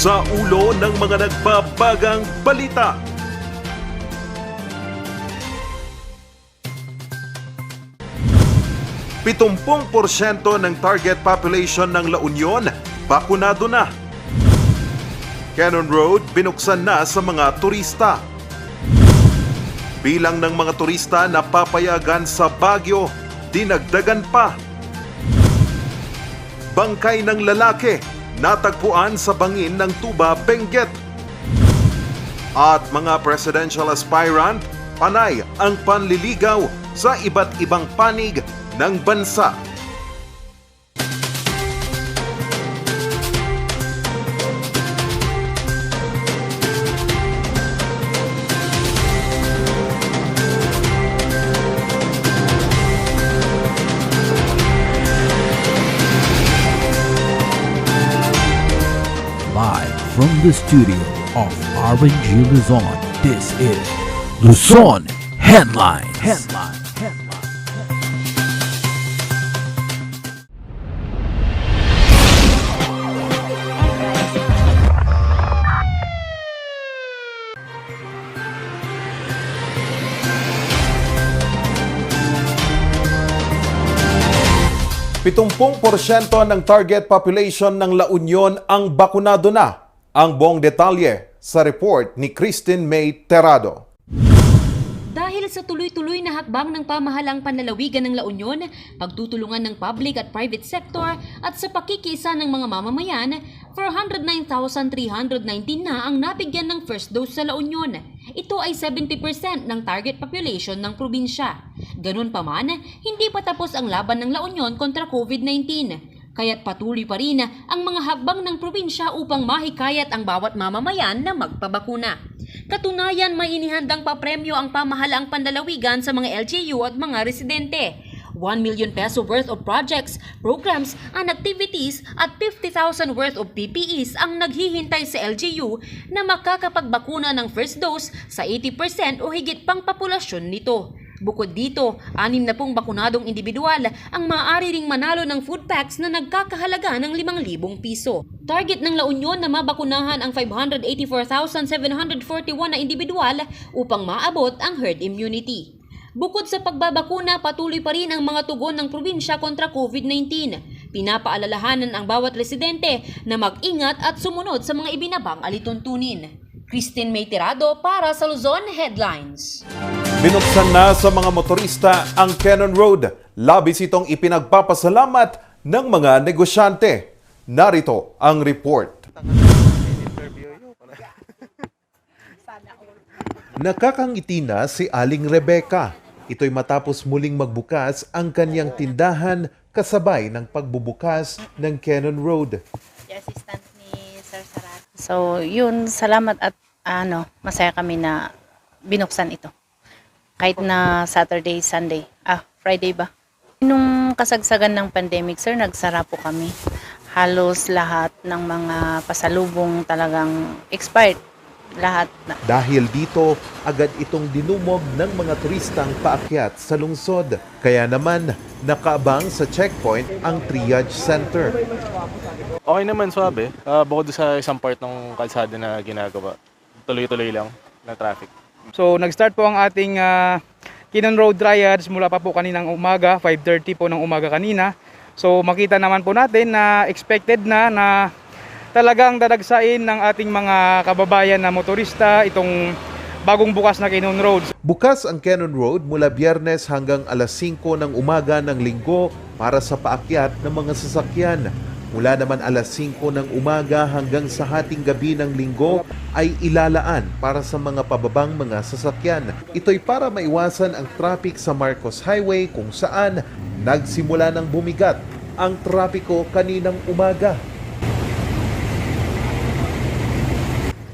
sa ulo ng mga nagbabagang balita. %70 ng target population ng La Union bakunado na. Cannon Road binuksan na sa mga turista. Bilang ng mga turista na papayagan sa Baguio, dinagdagan pa. Bangkay ng lalaki natagpuan sa bangin ng Tuba, Benguet. At mga presidential aspirant, panay ang panliligaw sa iba't ibang panig ng bansa. Live from the studio of RNG Luzon, this is Luzon Headlines. %70 ng target population ng La Union ang bakunado na. Ang buong detalye sa report ni Christine May Terrado. Dahil sa tuloy-tuloy na hakbang ng pamahalang panlalawigan ng La Union, pagtutulungan ng public at private sector at sa pakikiisa ng mga mamamayan, 409,319 na ang nabigyan ng first dose sa La Union. Ito ay 70% ng target population ng probinsya. Ganun pa man, hindi pa tapos ang laban ng La Union kontra COVID-19. Kaya't patuloy pa rin ang mga hakbang ng probinsya upang mahikayat ang bawat mamamayan na magpabakuna. Katunayan, may inihandang papremyo ang pamahalaang panlalawigan sa mga LGU at mga residente. 1 million peso worth of projects, programs, and activities at 50,000 worth of PPEs ang naghihintay sa LGU na makakapagbakuna ng first dose sa 80% o higit pang populasyon nito. Bukod dito, 60 bakunadong individual ang maaari ring manalo ng food packs na nagkakahalaga ng 5,000 piso. Target ng La Union na mabakunahan ang 584,741 na individual upang maabot ang herd immunity. Bukod sa pagbabakuna, patuloy pa rin ang mga tugon ng probinsya kontra COVID-19. Pinapaalalahanan ang bawat residente na mag-ingat at sumunod sa mga ibinabang alituntunin. Christine May Terrado para sa Luzon Headlines. Binuksan na sa mga motorista ang Cannon Road. Labis itong ipinagpapasalamat ng mga negosyante. Narito ang report. Nakakangiti na si Aling Rebecca. Ito'y matapos muling magbukas ang kanyang tindahan kasabay ng pagbubukas ng Cannon Road. Assistant ni Sir Sarat. So, yun, salamat at masaya kami na binuksan ito. Kahit na Saturday, Sunday, Friday ba? Nung kasagsagan ng pandemic, sir, nagsara po kami. Halos lahat ng mga pasalubong talagang expired. Lahat na. Dahil dito, agad itong dinumog ng mga turistang paakyat sa lungsod. Kaya naman, nakaabang sa checkpoint ang triage center. Okay naman, swabe. Bukod sa isang part ng kalsada na ginagawa, tuloy-tuloy lang na traffic. So nag-start po ang ating Cannon Road triage mula pa po kaninang umaga, 5:30 po ng umaga kanina. So makita naman po natin na expected na talagang dadagsain ng ating mga kababayan na motorista itong bagong bukas na Cannon Road. Bukas ang Cannon Road mula Biyernes hanggang alas 5 ng umaga ng Linggo para sa paakyat ng mga sasakyan. Mula naman alas 5 ng umaga hanggang sa hating gabi ng Linggo ay ilalaan para sa mga pababang mga sasakyan. Ito'y para maiwasan ang traffic sa Marcos Highway kung saan nagsimula ng bumigat ang trapiko kaninang umaga.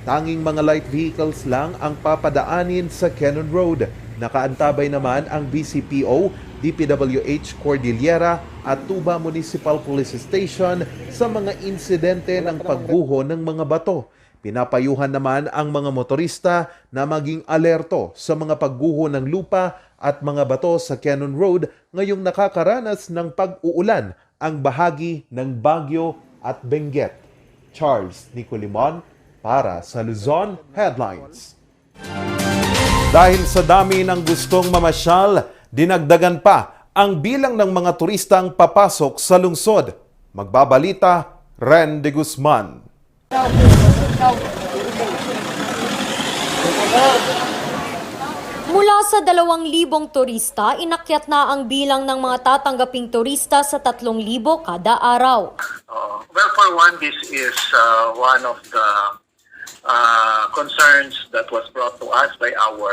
Tanging mga light vehicles lang ang papadaanin sa Cannon Road. Nakaantabay naman ang BCPO, DPWH Cordillera at Tuba Municipal Police Station sa mga insidente ng pagguho ng mga bato. Pinapayuhan naman ang mga motorista na maging alerto sa mga pagguho ng lupa at mga bato sa Cannon Road ngayong nakakaranas ng pag-uulan ang bahagi ng Baguio at Benguet. Charles Nicolimon para sa Luzon Headlines. Dahil sa dami ng gustong mamasyal, dinagdagan pa ang bilang ng mga turistang papasok sa lungsod. Magbabalita, Ren de Guzman. Mula sa 2,000 turista, inakyat na ang bilang ng mga tatanggaping turista sa 3,000 kada araw. Well, for one, this is one of the concerns that was brought to us by our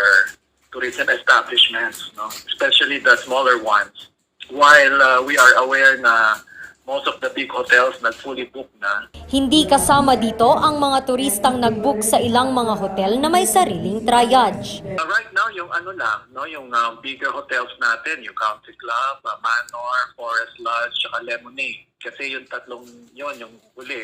tourism establishments, no? Especially the smaller ones. While we are aware na most of the big hotels na fully booked na, Hindi kasama dito ang mga turistang nag-book sa ilang mga hotel na may sariling triage. right now, yung ano lang, no, yung bigger hotels natin, yung Country Club, Manor, Forest Lodge, saka Lemonade. Kasi yung tatlong yon, yung huli,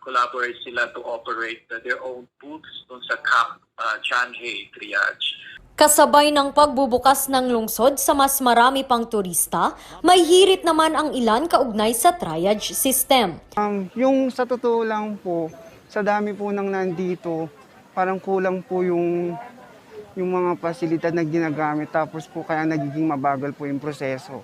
collaborate sila to operate their own booths dun sa Camp Chanhae Triage. Kasabay ng pagbubukas ng lungsod sa mas marami pang turista, may hirit naman ang ilan kaugnay sa triage system. Yung sa totoo lang po, sa dami po nang nandito, parang kulang po yung mga pasilidad na ginagamit, tapos po kaya nagiging mabagal po yung proseso.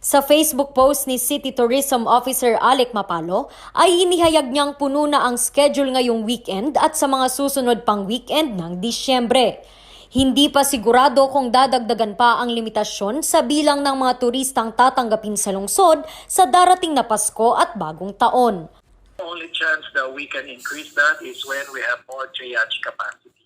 Sa Facebook post ni City Tourism Officer Alec Mapalo ay inihayag niyang puno na ang schedule ngayong weekend at sa mga susunod pang weekend ng Disyembre. Hindi pa sigurado kung dadagdagan pa ang limitasyon sa bilang ng mga turistang tatanggapin sa lungsod sa darating na Pasko at Bagong Taon. The only chance that we can increase that is when we have more triage capacity.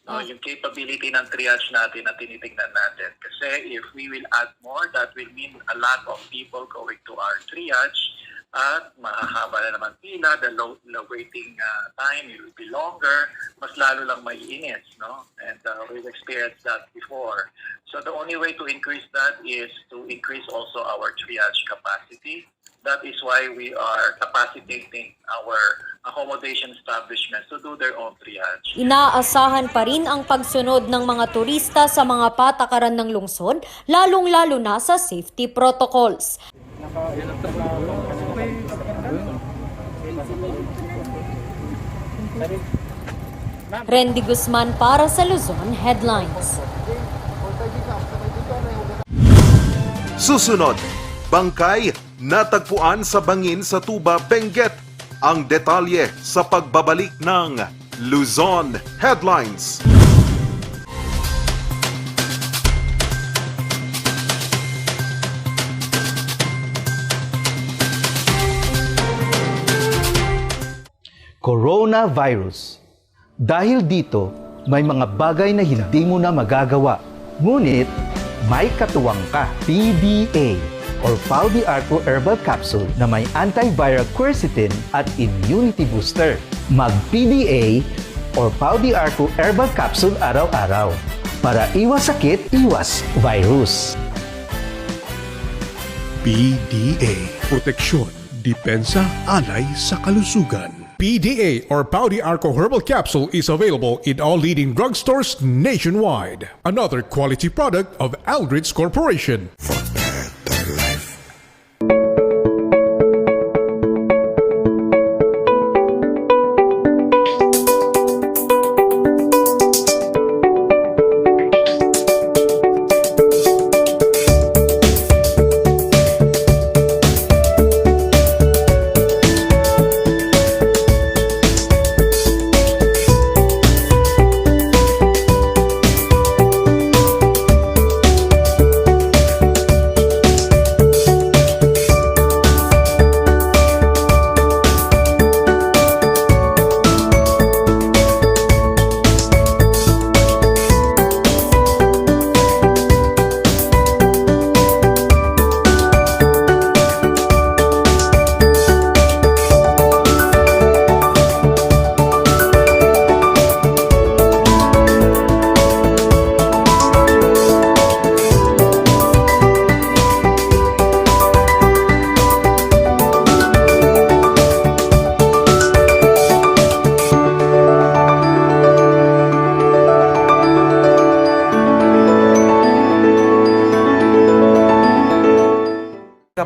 No, yung capability ng triage natin na tinitingnan natin. Kasi if we will add more, that will mean a lot of people going to our triage at mahahaba na naman pila, the waiting time will be longer, mas lalo lang maiinit, no? And we've experienced that before. So the only way to increase that is to increase also our triage capacity. That is why we are capacitating our accommodation establishments to do their own triage. Inaasahan pa rin ang pagsunod ng mga turista sa mga patakaran ng lungsod, lalong-lalo na sa safety protocols. Rendy Guzman para sa Luzon Headlines. Susunod, bangkay natagpuan sa bangin sa Tuba, Benguet. Ang detalye sa pagbabalik ng Luzon Headlines. Coronavirus. Dahil dito, may mga bagay na hindi mo na magagawa. Ngunit, may katuwang ka. PDA or Pau de Arco Herbal Capsule na may antiviral quercetin at immunity booster. Mag-PDA or Pau de Arco Herbal Capsule araw-araw para iwas sakit, iwas virus. PDA. Proteksyon, depensa, alay sa kalusugan. PDA or Pau de Arco Herbal Capsule is available in all leading drugstores nationwide. Another quality product of Aldrich Corporation.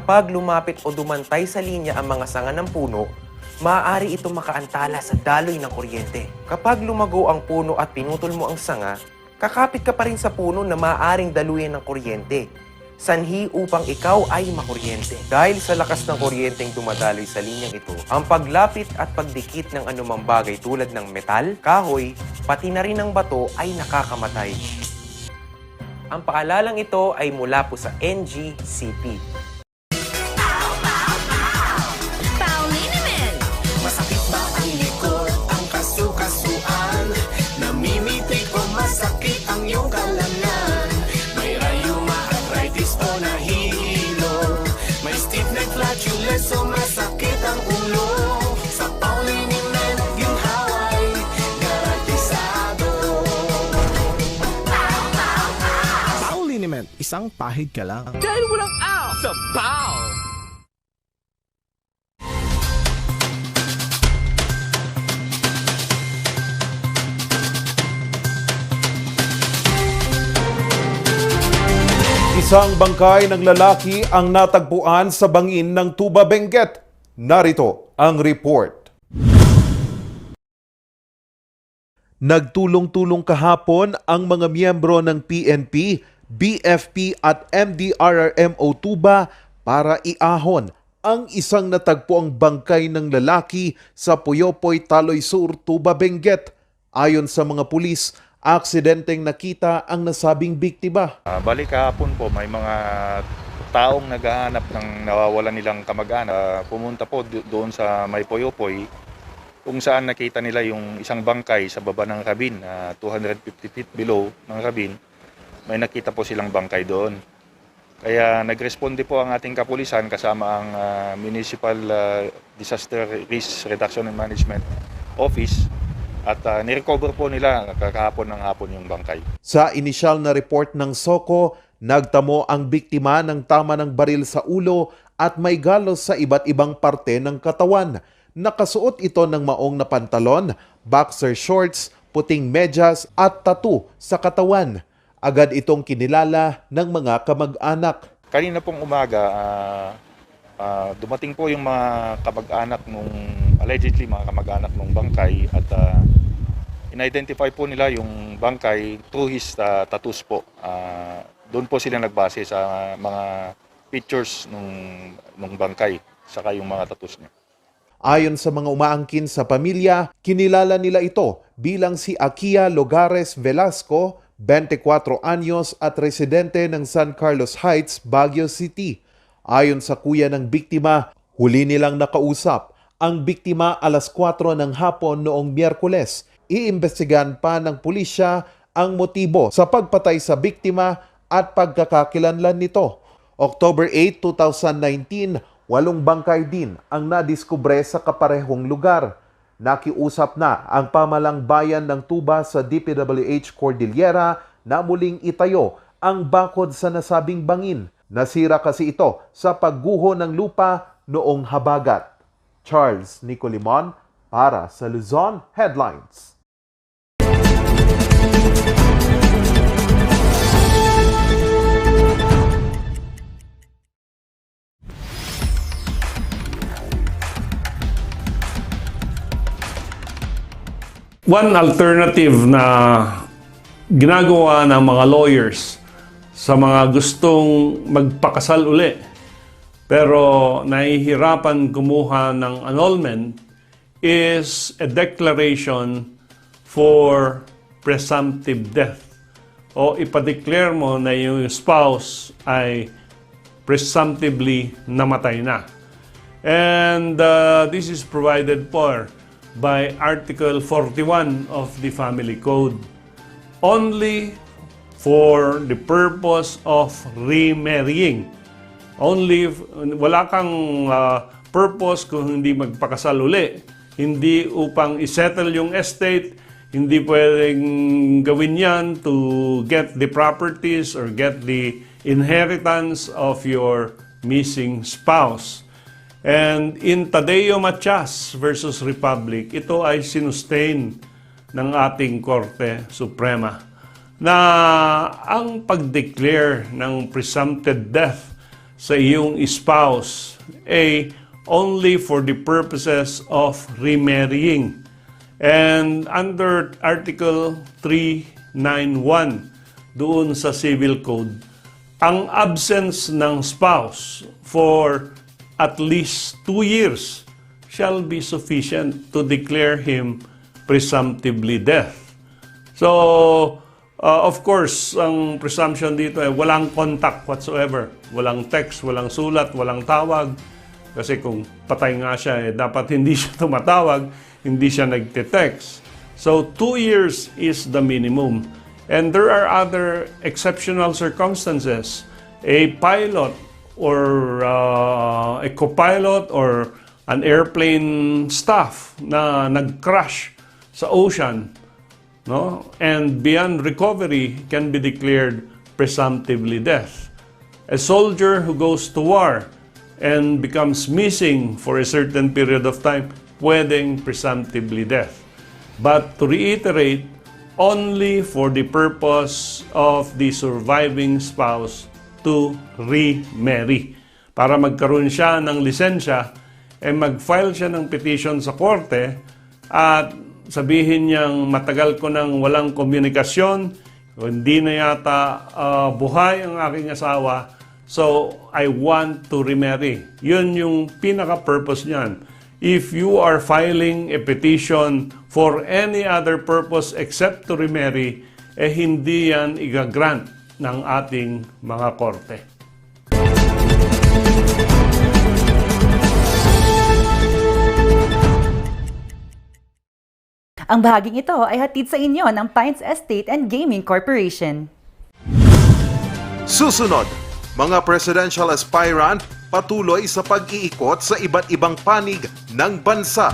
Kapag lumapit o dumantay sa linya ang mga sanga ng puno, maaari ito makaantala sa daloy ng kuryente. Kapag lumago ang puno at pinutol mo ang sanga, kakapit ka pa rin sa puno na maaaring daluyan ng kuryente. Sanhi upang ikaw ay makuryente. Dahil sa lakas ng kuryenteng dumadaloy sa linyang ito, ang paglapit at pagdikit ng anumang bagay tulad ng metal, kahoy, pati na rin ng bato ay nakakamatay. Ang paalalang ito ay mula po sa NGCP. Masakit ba ang likod, ang kasukasuan? Namimitik o masakit ang iyong kalamnan? May rayuma, arthritis o nahihilo? May stiff neck, flatulence o masakit ang ulo? Sa Pauliniment, ginhaway, garantisado. Pauliniment, isang pahid ka lang. Dahil walang out sa Pau! Isang bangkay ng lalaki ang natagpuan sa bangin ng Tuba, Benguet. Narito ang report. Nagtulong-tulong kahapon ang mga miyembro ng PNP, BFP at MDRRMO Tuba para iahon ang isang natagpuang bangkay ng lalaki sa Puyopoy, Taloy Sur, Tuba, Benguet. Ayon sa mga pulis, aksidenteng nakita ang nasabing biktima. Balik kahapon po, may mga taong naghahanap ng nawawalan nilang kamag-anak. Pumunta po doon sa May Puyopoy, kung saan nakita nila yung isang bangkay sa baba ng Rabin, 250 feet below ng Rabin. May nakita po silang bangkay doon. Kaya nagresponde po ang ating kapulisan kasama ang Municipal Disaster Risk Reduction and Management Office. At nirecover po nila kakahapon ng hapon yung bangkay. Sa inisyal na report ng SOCO, nagtamo ang biktima ng tama ng baril sa ulo at may galos sa iba't ibang parte ng katawan. Nakasuot ito ng maong na pantalon, boxer shorts, puting medyas at tattoo sa katawan. Agad itong kinilala ng mga kamag-anak. Kanina pong umaga, dumating po yung mga kamag-anak nung allegedly mga kamag-anak ng bangkay at in-identify po nila yung bangkay through his tattoos po. Doon po sila nagbase sa mga pictures nung bangkay saka yung mga tattoos niya. Ayon sa mga umaangkin sa pamilya, kinilala nila ito bilang si Akia Logares Velasco, 24 anyos at residente ng San Carlos Heights, Baguio City. Ayon sa kuya ng biktima, huli nilang nakausap ang biktima alas 4 ng hapon noong Miyerkules. Iimbestigahan pa ng pulisya ang motibo sa pagpatay sa biktima at pagkakakilanlan nito. October 8, 2019, 8 bangkay din ang nadiskubre sa kaparehong lugar. Nakiusap na ang pamalang bayan ng Tuba sa DPWH Cordillera na muling itayo ang bakod sa nasabing bangin. Nasira kasi ito sa pagguho ng lupa noong habagat. Charles Nicolimon para sa Luzon Headlines. One alternative na ginagawa ng mga lawyers sa mga gustong magpakasal uli pero nahihirapan kumuha ng annulment is a declaration for presumptive death o ipa-declare mo na yung spouse ay presumptively namatay na. And this is provided for by Article 41 of the Family Code. Only for the purpose of remarrying. Only, wala kang purpose kung hindi magpakasal uli. Hindi upang isettle yung estate, hindi pwedeng gawin yan to get the properties or get the inheritance of your missing spouse. And in Tadeo Matias versus Republic, ito ay sinustain ng ating Korte Suprema na ang pag-declare ng presumptive death sa iyong spouse ay only for the purposes of remarrying. And under Article 391 doon sa Civil Code, ang absence ng spouse for at least 2 years shall be sufficient to declare him presumptively dead. So, of course, ang presumption dito ay walang contact whatsoever. Walang text, walang sulat, walang tawag. Kasi kung patay nga siya, dapat hindi siya tumatawag, hindi siya nagte-text. So, 2 years is the minimum. And there are other exceptional circumstances. A pilot or a co-pilot or an airplane staff na nag-crash sa ocean, no? And beyond recovery can be declared presumptively dead. A soldier who goes to war and becomes missing for a certain period of time, pwedeng presumptively dead. But to reiterate, only for the purpose of the surviving spouse to remarry. Para magkaroon siya ng lisensya, mag-file siya ng petition sa korte at sabihin niyang matagal ko nang walang komunikasyon, hindi na yata buhay ang aking asawa, so I want to remarry. Yun yung pinaka-purpose niyan. If you are filing a petition for any other purpose except to remarry, hindi yan igagrant ng ating mga korte. Ang bahaging ito ay hatid sa inyo ng Pines Estate and Gaming Corporation. Susunod, mga presidential aspirant patuloy sa pag-iikot sa iba't ibang panig ng bansa.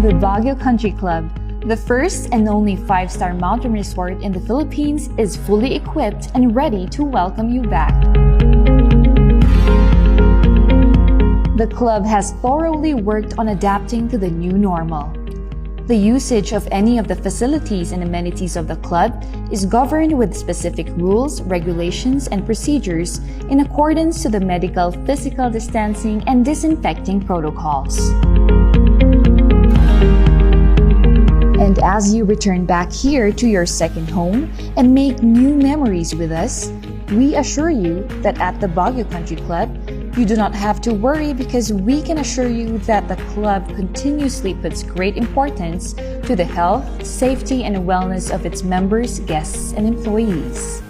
The Baguio Country Club, the first and only 5-star mountain resort in the Philippines, is fully equipped and ready to welcome you back. The club has thoroughly worked on adapting to the new normal. The usage of any of the facilities and amenities of the club is governed with specific rules, regulations, and procedures in accordance to the medical, physical distancing, and disinfecting protocols. And as you return back here to your second home and make new memories with us, we assure you that at the Baguio Country Club, you do not have to worry because we can assure you that the club continuously puts great importance to the health, safety, and wellness of its members, guests, and employees.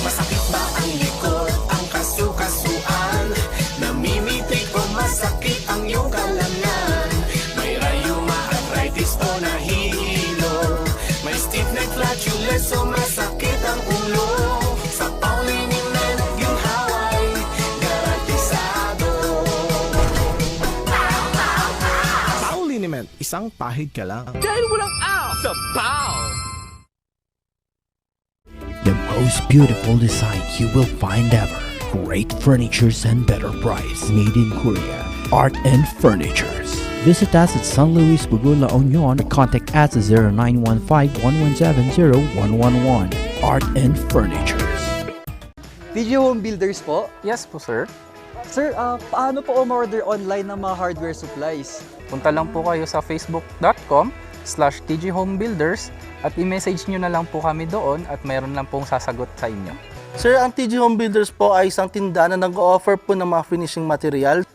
Masakit ba ang likod, ang kasu-kasuan? Namimitik o masakit ang iyong kalamnan? May rayuma, arthritis o nahihilo? May stiff neck, flatulence o masakit ang ulo? Sa Pauliniment, yung haway, garantisado. Pauliniment, isang pahid ka lang. Dahil walang aw sa PAW! The most beautiful design you will find ever. Great furnitures and better price. Made in Korea. Art and Furnitures. Visit us at San Luis Bugo, La Union. Contact us at 0915-117-0111. Art and Furnitures. TG Home Builders po? Yes po, sir. Sir, paano po umorder online ng mga hardware supplies? Punta lang po kayo sa facebook.com/tghomebuilders at i-message nyo na lang po kami doon at mayroon lang pong sasagot sa inyo. Sir, ang TG Home Builders po ay isang tindahan na nag-offer po ng mga finishing material.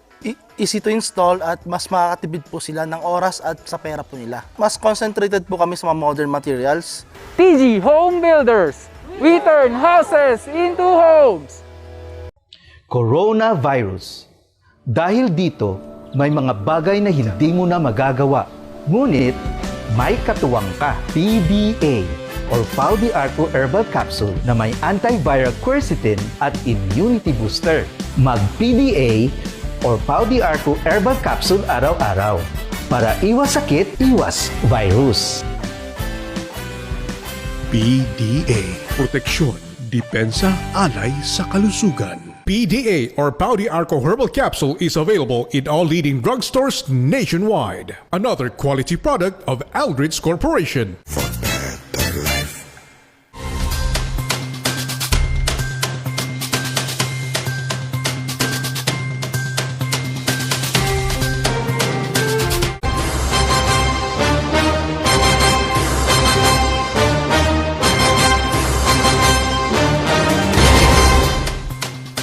easy to install at mas makakatipid po sila ng oras at sa pera po nila. Mas concentrated po kami sa mga modern materials. TG Home Builders, we turn houses into homes. Coronavirus. Dahil dito, may mga bagay na hindi mo na magagawa. Ngunit, may katuwang ka. PDA or Pau de Arco Herbal Capsule na may antiviral quercetin at immunity booster. Mag-PDA or Pau de Arco Herbal Capsule araw-araw para iwas sakit, iwas virus. PDA. Proteksyon, depensa, alay sa kalusugan. PDA or Pau de Arco Herbal Capsule is available in all leading drugstores nationwide. Another quality product of Aldrich Corporation.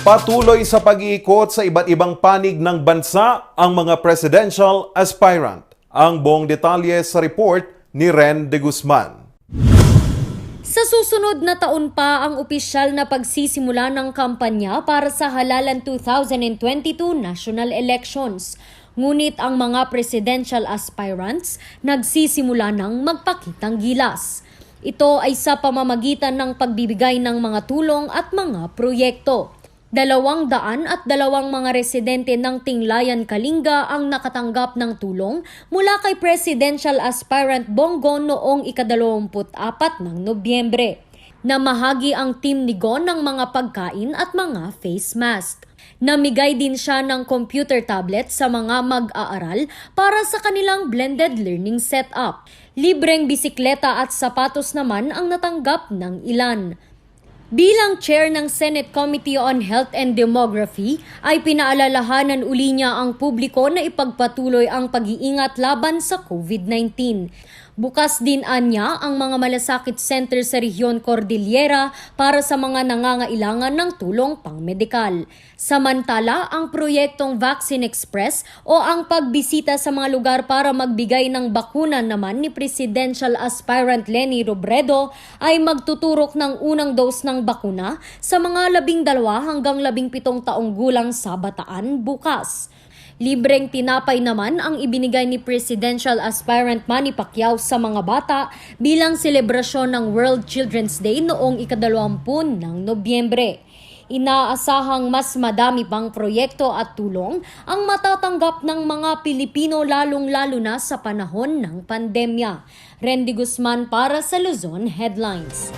Patuloy sa pag-iikot sa iba't ibang panig ng bansa ang mga presidential aspirant. Ang buong detalye sa report ni Ren de Guzman. Sa susunod na taon pa ang opisyal na pagsisimula ng kampanya para sa halalan 2022 national elections. Ngunit ang mga presidential aspirants nagsisimula ng magpakitang gilas. Ito ay sa pamamagitan ng pagbibigay ng mga tulong at mga proyekto. 200 at 2 mga residente ng Tinglayan, Kalinga ang nakatanggap ng tulong mula kay Presidential Aspirant Bongo noong ika-24 ng Nobyembre. Namahagi ang team ni Gon ng mga pagkain at mga face mask. Namigay din siya ng computer tablet sa mga mag-aaral para sa kanilang blended learning setup. Libreng bisikleta at sapatos naman ang natanggap ng ilan. Bilang chair ng Senate Committee on Health and Demography, ay pinaalalahanan uli niya ang publiko na ipagpatuloy ang pag-iingat laban sa COVID-19. Bukas din anya ang mga malasakit center sa rehiyon Cordillera para sa mga nangangailangan ng tulong pangmedikal. Samantala, ang proyektong Vaccine Express o ang pagbisita sa mga lugar para magbigay ng bakuna naman ni Presidential Aspirant Leni Robredo ay magtuturok ng unang dose ng bakuna sa mga 12 hanggang 17 taong gulang sa Bataan bukas. Libreng tinapay naman ang ibinigay ni Presidential Aspirant Manny Pacquiao sa mga bata bilang selebrasyon ng World Children's Day noong ika-20 ng Nobyembre. Inaasahang mas madami pang proyekto at tulong ang matatanggap ng mga Pilipino lalong-lalo na sa panahon ng pandemya. Ren de Guzman para sa Luzon Headlines.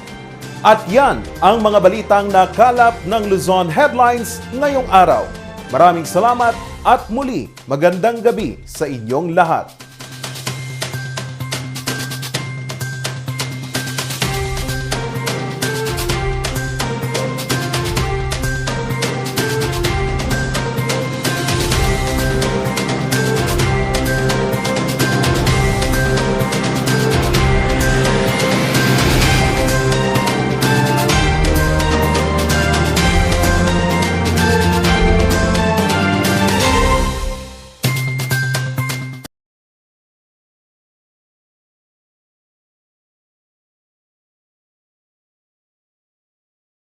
At yan ang mga balitang nakalap ng Luzon Headlines ngayong araw. Maraming salamat at muli magandang gabi sa inyong lahat.